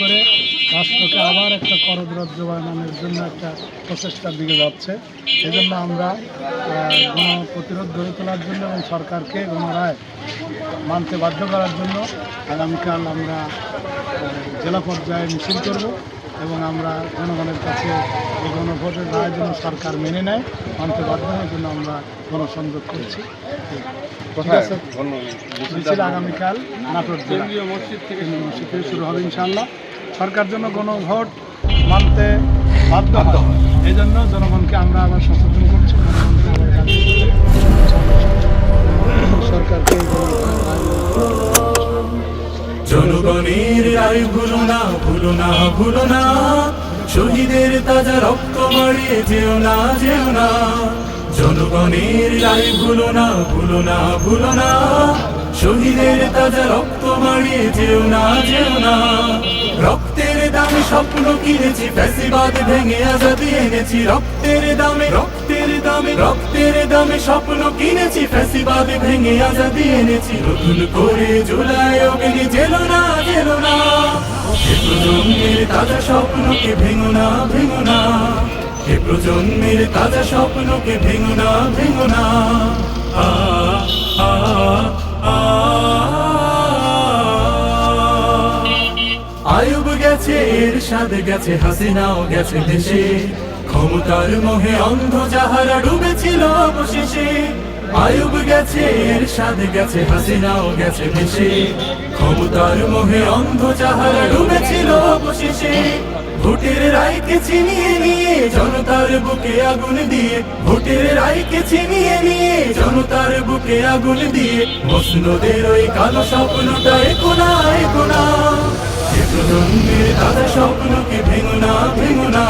করে রাষ্ট্রকে আবার একটা করদরাজ্য বানানোর জন্য একটা প্রচেষ্টার দিকে যাচ্ছে। এজন্য আমরা গণপ্রতিরোধ গড়ে তোলার জন্য এবং সরকারকে গণরায় মানতে বাধ্য করার জন্য আগামীকাল আমরা জেলা পর্যায়ে মিছিল করব এবং আমরা জনগণের কাছে এই গণভোটের রায়ের জন্য সরকার মেনে নেয় মানতে বাধ্য হওয়ার জন্য আমরা গণসংযোগ করছি। ঠিক আছে, মিছিল আগামীকাল নাটোর জেলা মসজিদ থেকে শুরু হবে ইনশাআল্লাহ। সরকার জন্য গণভোট মানতে বাধ্য হয়, এই জন্য জনগণকে আমরা আবার সচেতন করছি। সরকারকে জনগণের রায় ভুলো না, ভুলো না, ভুলো না, শহীদের তাজা রক্ত মারিয়ে যেও না, যেও না। জনগণের রায় ভুলো না, ভুলো না, ভুলো না, শহীদের তাজা রক্ত মারিয়ে যেও না, যেও না। রক্তের দামে স্বপ্ন কিনেছি, ফ্যাসিবাদ ভেঙে আজাদি এনেছি। রক্তের দামে, রক্তের দামে, রক্তের দামে স্বপ্ন কিনেছি, ফ্যাসিবাদ ভেঙে আজাদি এনেছি। নতুন করে জুলাই অগ্নি জেলো না, জেলো না। এ প্রজন্মের তাজা স্বপ্নকে ভেঙো না, ভেঙো না। এ প্রজন্মের তাজা স্বপ্নকে ভেঙো না, ভেঙো না। আ আ আ আয়ুব গেছে, এরশাদ গেছে, হাসিনাও গেছে দেশে। ক্ষমতার মোহে অন্ধ যাহারা ডুবেছিল অবশেষে। আয়ুব গেছে, এরশাদ গেছে, হাসিনাও গেছে দেশে। ক্ষমতার মোহে অন্ধ যাহারা ডুবেছিল অবশেষে। ভোটের রায়কে ছিনিয়ে নিয়ে জনতার বুকে আগুন দিয়ে, ভোটের রায়কে ছিনিয়ে নিয়ে জনতার বুকে আগুন দিয়ে। মসনদের ওই কালো স্বপ্নটা একোনা, একোনা। এ প্রজন্মের তাজা স্বপ্নকে ভেঙো না, ভেঙো না।